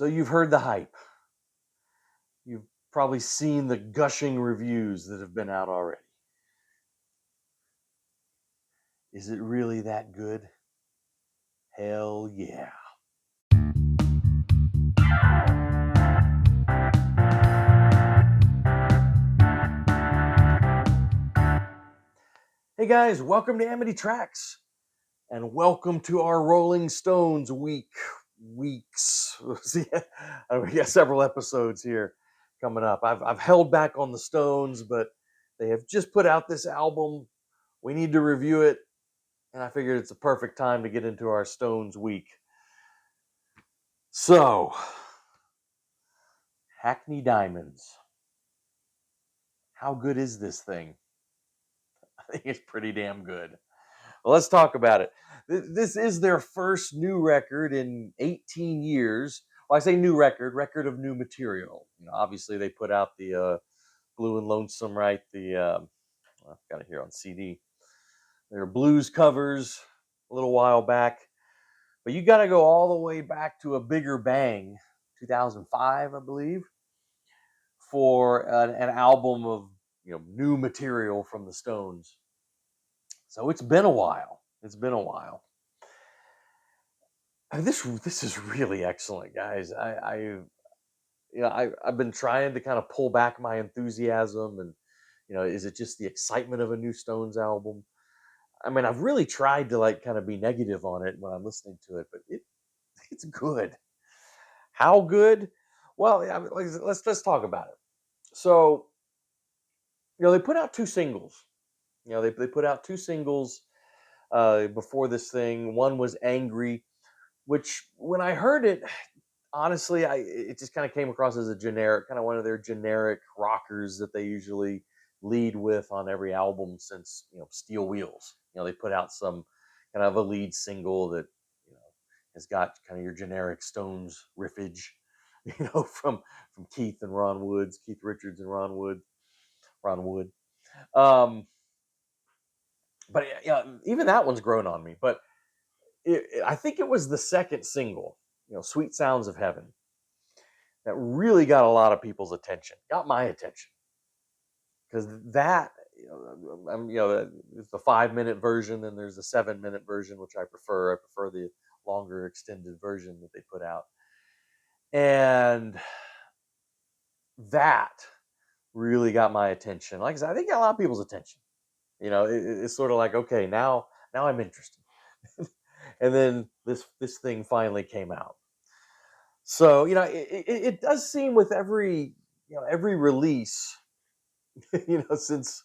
So you've heard the hype. You've probably seen the gushing reviews that have been out already. Is it really that good? Hell yeah. Hey guys, welcome to Amity Tracks and welcome to our Rolling Stones weeks. See, we got several episodes here coming up. I've held back on the Stones, but they have just put out this album. We need to review it, and I figured it's a perfect time to get into our Stones week. So, Hackney Diamonds. How good is this thing? I think it's pretty damn good. Well, let's talk about it. This is their first new record in 18 years. Well, I say new record of new material. Obviously they put out the Blue and Lonesome, right? I've got it here on CD. Their blues covers a little while back, but you got to go all the way back to A Bigger Bang, 2005, I believe, for an album of new material from the Stones. So it's been a while. It's been a while. This is really excellent, guys. I've been trying to kind of pull back my enthusiasm, and is it just the excitement of a new Stones album? I mean, I've really tried to like kind of be negative on it when I'm listening to it, but it's good. How good? Well, yeah, let's talk about it. So, they put out two singles. They put out two singles before this thing. One was Angry, which when I heard it, honestly, it just kind of came across as a generic, kind of one of their generic rockers that they usually lead with on every album since Steel Wheels. They put out some kind of a lead single that has got kind of your generic Stones riffage, from Keith and Ron Woods, Keith Richards and Ron Wood. Um, but yeah, even that one's grown on me. But I think it was the second single, Sweet Sounds of Heaven, that really got a lot of people's attention, got my attention, because that, it's the 5-minute version, and there's a 7-minute version, which I prefer. I prefer the longer extended version that they put out, and that really got my attention. Like I said, I think it got a lot of people's attention. It's sort of like, okay, now I'm interested, and then this thing finally came out. So it does seem with every release, since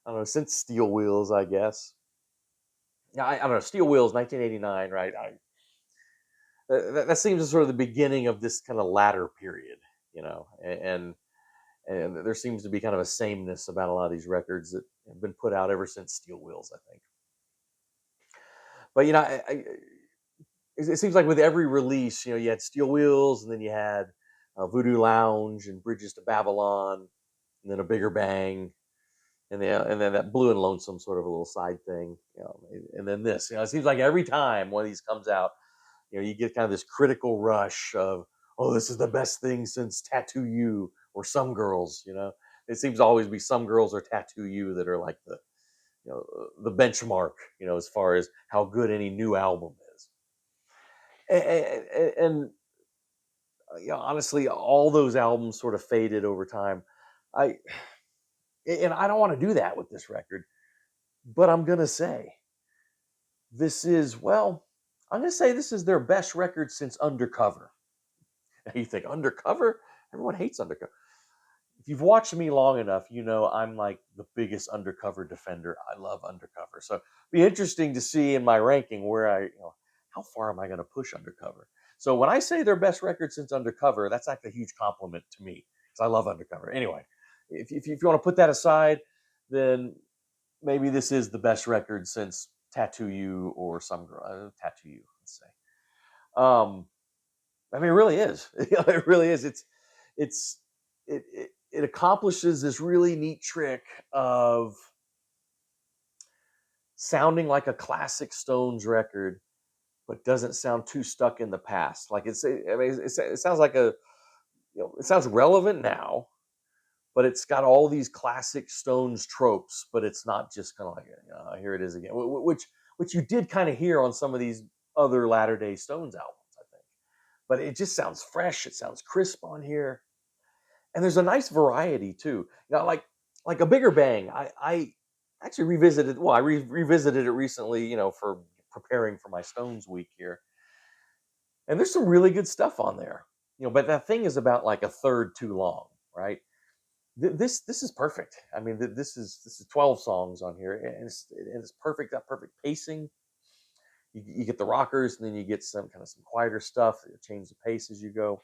I don't know, since Steel Wheels, I guess. Yeah, I don't know, Steel Wheels, 1989, right? That seems sort of the beginning of this kind of latter period, and there seems to be kind of a sameness about a lot of these records that have been put out ever since Steel Wheels, I think. But it seems like with every release, you had Steel Wheels, and then you had Voodoo Lounge and Bridges to Babylon, and then A Bigger Bang, and then that Blue and Lonesome sort of a little side thing, and then this. It seems like every time one of these comes out, you get kind of this critical rush of, oh, this is the best thing since Tattoo You or Some Girls. It seems to always be Some Girls or Tattoo You that are like the benchmark, as far as how good any new album is. And honestly, all those albums sort of faded over time. I and I don't want to do that with this record, but I'm gonna say I'm gonna say this is their best record since Undercover. You think Undercover? Everyone hates Undercover. If you've watched me long enough, I'm like the biggest Undercover defender. I love Undercover. So it'd be interesting to see in my ranking where how far am I going to push Undercover? So when I say their best record since Undercover, that's like a huge compliment to me because I love Undercover. Anyway, if you want to put that aside, then maybe this is the best record since Tattoo You or Some Girl. Tattoo You, let's say. I mean, it really is. It really is. It accomplishes this really neat trick of sounding like a classic Stones record, but doesn't sound too stuck in the past. Like I mean, it sounds like a, it sounds relevant now, but it's got all these classic Stones tropes, but it's not just kind of like, here it is again, which you did kind of hear on some of these other latter day Stones albums, I think. But it just sounds fresh. It sounds crisp on here, and there's a nice variety too. Like a Bigger Bang. I actually revisited. Well, I revisited it recently. For preparing for my Stones week here, and there's some really good stuff on there. But that thing is about like a third too long, right? This is perfect. I mean, this is 12 songs on here, and it's perfect. That perfect pacing. You get the rockers, and then you get some quieter stuff. You change the pace as you go.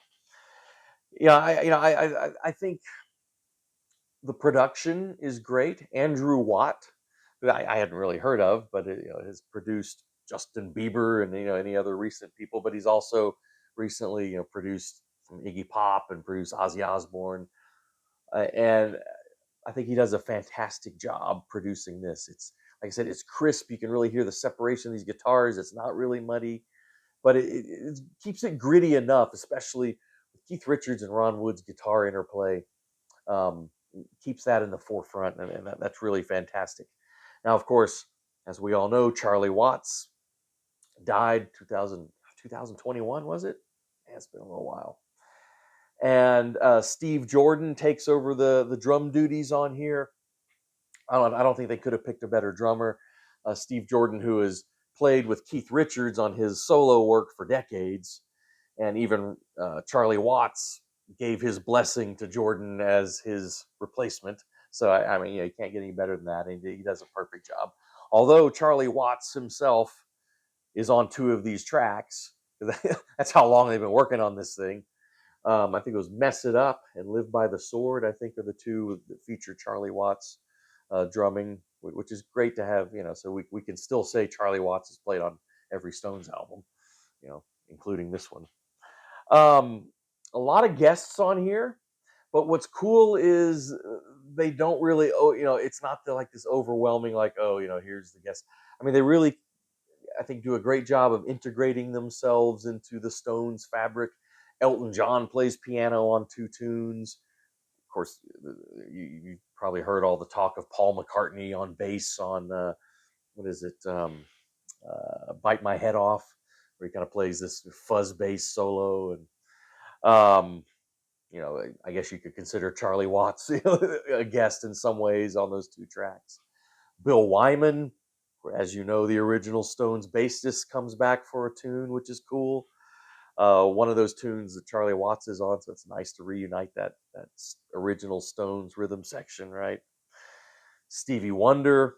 Yeah, I think the production is great. Andrew Watt, who I hadn't really heard of, but has produced Justin Bieber and any other recent people. But he's also recently produced some Iggy Pop and produced Ozzy Osbourne, and I think he does a fantastic job producing this. It's like I said, it's crisp. You can really hear the separation of these guitars. It's not really muddy, but it keeps it gritty enough, especially with Keith Richards and Ron Wood's guitar interplay. Um, Keeps that in the forefront, and that's really fantastic. Now, of course, as we all know, Charlie Watts died 2021, was it? Yeah, it's been a little while. And Steve Jordan takes over the drum duties on here. I don't think they could have picked a better drummer. Steve Jordan, who has played with Keith Richards on his solo work for decades, and even Charlie Watts gave his blessing to Jordan as his replacement. So I mean, you can't get any better than that. And he does a perfect job. Although Charlie Watts himself is on two of these tracks, that's how long they've been working on this thing. I think it was "Mess It Up" and "Live by the Sword." I think are the two that feature Charlie Watts drumming, which is great to have. So we can still say Charlie Watts has played on every Stones album, including this one. Um, a lot of guests on here, but what's cool is they don't really. Oh, it's not like this overwhelming. Like, oh, here's the guest. I mean, they really, I think, do a great job of integrating themselves into the Stones fabric. Elton John plays piano on two tunes. Of course, you probably heard all the talk of Paul McCartney on bass on what is it? Bite My Head Off, where he kind of plays this fuzz bass solo, and um, I guess you could consider Charlie Watts a guest in some ways on those two tracks. Bill Wyman, as you know, the original Stones bassist, comes back for a tune, which is cool. One of those tunes that Charlie Watts is on, so it's nice to reunite that original Stones rhythm section, right? Stevie Wonder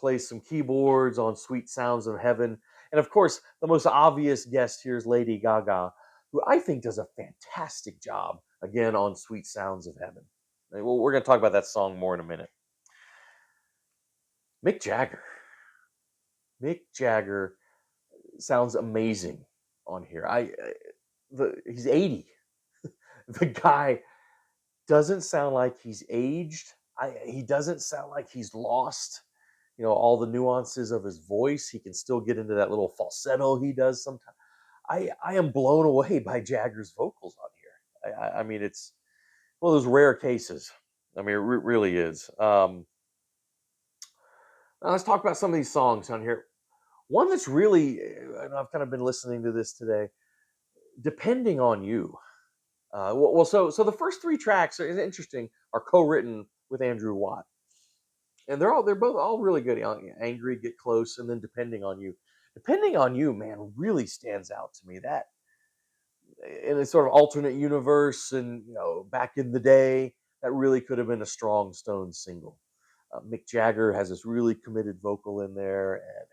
plays some keyboards on "Sweet Sounds of Heaven," and of course, the most obvious guest here is Lady Gaga, who I think does a fantastic job again on "Sweet Sounds of Heaven." Well, we're going to talk about that song more in a minute. Mick Jagger. Mick Jagger sounds amazing on here. He's 80. The guy doesn't sound like he's aged. He doesn't sound like he's lost, all the nuances of his voice. He can still get into that little falsetto he does sometimes. I am blown away by Jagger's vocals on here. I mean, it's one of those rare cases. I mean, it really is. Now let's talk about some of these songs on here. One that's really, and I've kind of been listening to this today, "Depending on You." So the first three tracks are interesting. Are co-written with Andrew Watt, and they're both all really good. "Angry," "Get Close," and then "Depending on You." "Depending on You," man, really stands out to me. That in a sort of alternate universe, and back in the day, that really could have been a strong Stones single. Mick Jagger has this really committed vocal in there, and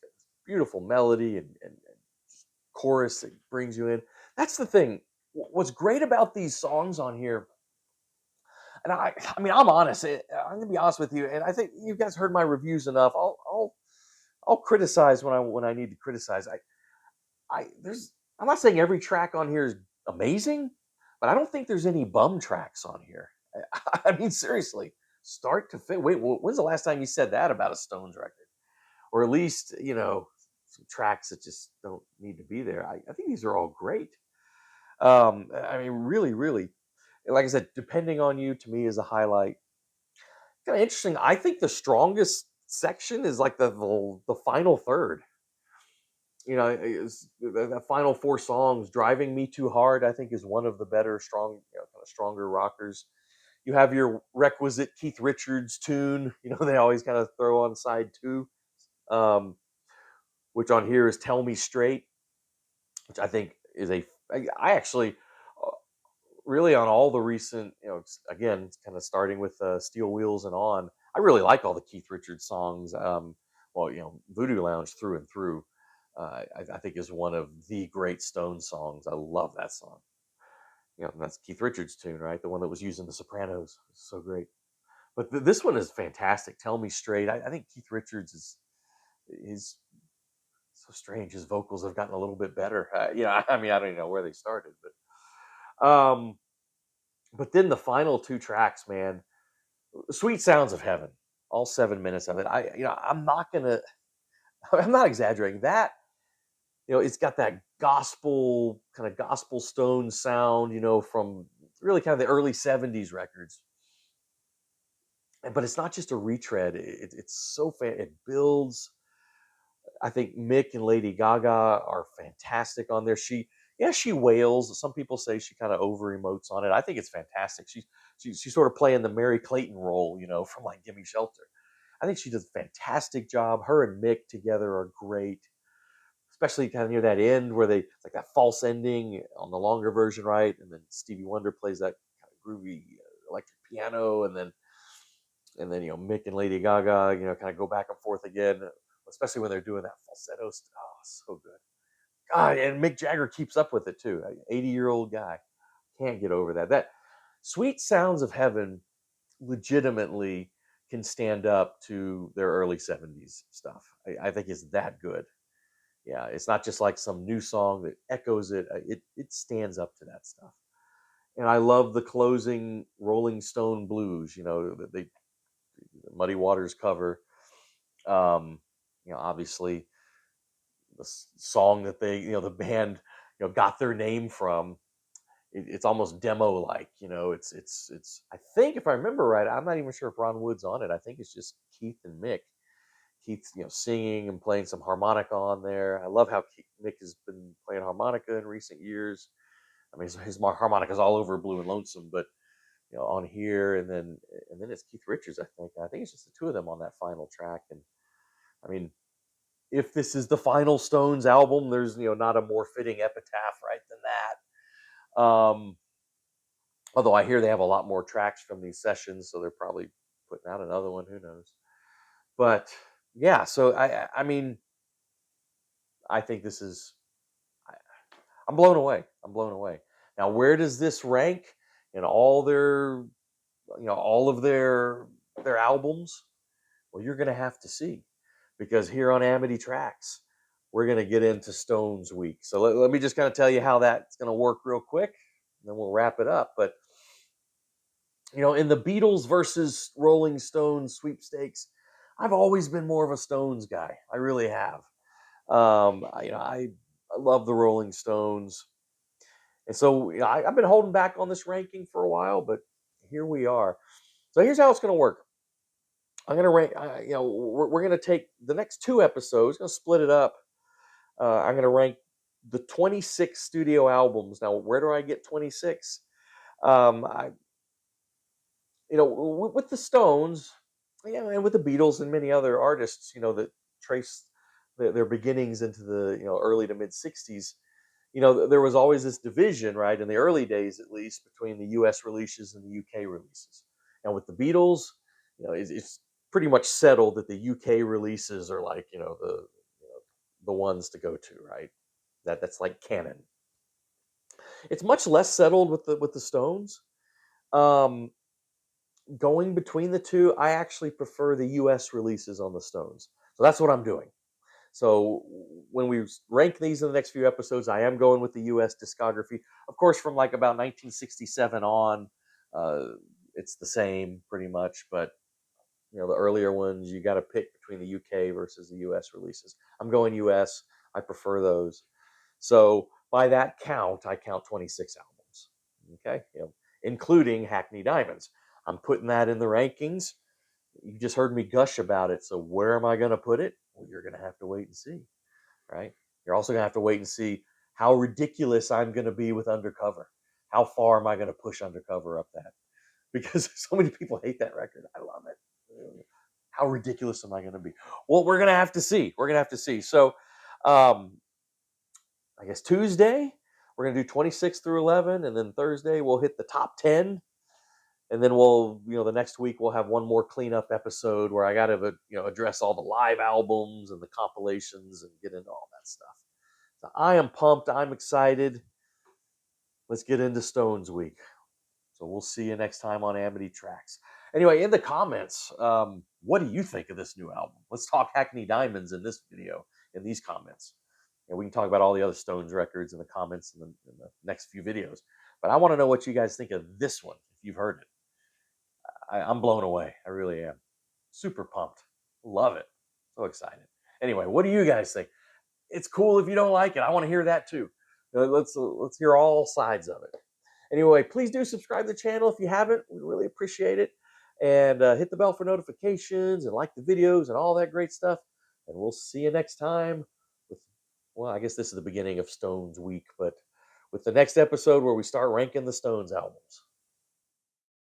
it's beautiful melody and chorus that brings you in. That's the thing. What's great about these songs on here, and I mean, I'm honest. I'm gonna be honest with you, and I think you guys heard my reviews enough. I'll criticize when I need to criticize. I'm not saying every track on here is amazing, but I don't think there's any bum tracks on here. I mean, seriously, start to fit. Wait, when's the last time you said that about a Stones record? Or at least, some tracks that just don't need to be there. I think these are all great. I mean, really, really, like I said, depending on you, to me, is a highlight. Kind of interesting. I think the strongest section is like the final third. Is the final four songs. Driving Me Too Hard, I think, is one of the better, strong, kind of stronger rockers. You have your requisite Keith Richards tune. They always kind of throw on side two, um, which on here is "Tell Me Straight," which I think is I actually really on all the recent, again, it's kind of starting with Steel Wheels and on. I really like all the Keith Richards songs. Well, Voodoo Lounge through and through. I think is one of the great Stones songs. I love that song. That's Keith Richards' tune, right? The one that was used in The Sopranos. It's so great. But this one is fantastic. Tell Me Straight. I think Keith Richards is so strange. His vocals have gotten a little bit better. I mean, I don't even know where they started, but then the final two tracks, man, Sweet Sounds of Heaven, all 7 minutes of it. I'm not gonna, I'm not exaggerating. That, it's got that gospel stone sound, from really kind of the early '70s records. But it's not just a retread. It's so it builds. I think Mick and Lady Gaga are fantastic on there. She wails. Some people say she kind of over emotes on it. I think it's fantastic. She's sort of playing the Mary Clayton role, from like Gimme Shelter. I think she does a fantastic job. Her and Mick together are great, especially kind of near that end where it's like that false ending on the longer version, right? And then Stevie Wonder plays that kind of groovy electric piano, and then Mick and Lady Gaga, kind of go back and forth again, especially when they're doing that falsetto. Oh, so good. God, and Mick Jagger keeps up with it too. 80-year-old guy can't get over that. That Sweet Sounds of Heaven legitimately can stand up to their early '70s stuff. I think it's that good. Yeah, it's not just like some new song that echoes it. It stands up to that stuff. And I love the closing Rolling Stone Blues. That they Muddy Waters cover. Obviously the song that the band, got their name from. It's almost demo like, it's. I think if I remember right, I'm not even sure if Ron Wood's on it. I think it's just Keith and Mick. Keith's, singing and playing some harmonica on there. I love how Mick has been playing harmonica in recent years. I mean, his harmonica's all over Blue and Lonesome, but on here, and then it's Keith Richards. I think it's just the two of them on that final track. And I mean, if this is the final Stones album, there's not a more fitting epitaph, right, than that. Although I hear they have a lot more tracks from these sessions, so they're probably putting out another one. Who knows? But yeah, so I mean, I think this is. I'm blown away. I'm blown away. Now, where does this rank in all of their albums? Well, you're going to have to see, because here on Amity Tracks, we're going to get into Stones Week. So let me just kind of tell you how that's going to work real quick, and then we'll wrap it up. But in the Beatles versus Rolling Stones sweepstakes, I've always been more of a Stones guy. I really have. I love the Rolling Stones, and so I've been holding back on this ranking for a while, but here we are. So here's how it's going to work. I'm going to rank. We're going to take the next two episodes, going to split it up. I'm going to rank the 26 studio albums. Now, where do I get 26? I with the Stones, and with the Beatles and many other artists, that trace their beginnings into the early to mid '60s. There was always this division, right, in the early days at least, between the U.S. releases and the U.K. releases. And with the Beatles, it's pretty much settled that the UK releases are like the ones to go to, right? That's like canon. It's much less settled with the Stones. Um, Going between the two, I actually prefer the US releases on the Stones. So that's what I'm doing. So when we rank these in the next few episodes, I am going with the US discography. Of course, from like about 1967 on, uh, it's the same pretty much. But the earlier ones, you got to pick between the UK versus the US releases. I'm going US. I prefer those. So by that count, I count 26 albums. Okay, including Hackney Diamonds. I'm putting that in the rankings. You just heard me gush about it. So where am I going to put it? Well, you're going to have to wait and see, right? You're also going to have to wait and see how ridiculous I'm going to be with Undercover. How far am I going to push Undercover up that? Because so many people hate that record. I love it. How ridiculous am I going to be? Well, we're going to have to see. We're going to have to see. So, um, I guess Tuesday we're going to do 26 through 11, and then Thursday we'll hit the top 10, and then we'll, the next week we'll have one more cleanup episode where I got to, address all the live albums and the compilations and get into all that stuff. So I am pumped. I'm excited. Let's get into Stones Week. So we'll see you next time on Amity Tracks. Anyway, in the comments, what do you think of this new album? Let's talk Hackney Diamonds in this video, in these comments. And we can talk about all the other Stones records in the comments in the next few videos. But I want to know what you guys think of this one, if you've heard it. I'm blown away. I really am. Super pumped. Love it. So excited. Anyway, what do you guys think? It's cool if you don't like it. I want to hear that too. Let's hear all sides of it. Anyway, please do subscribe to the channel if you haven't. We really appreciate it. And hit the bell for notifications and like the videos and all that great stuff. And we'll see you next time with, well, I guess this is the beginning of Stones Week, but with the next episode where we start ranking the Stones albums.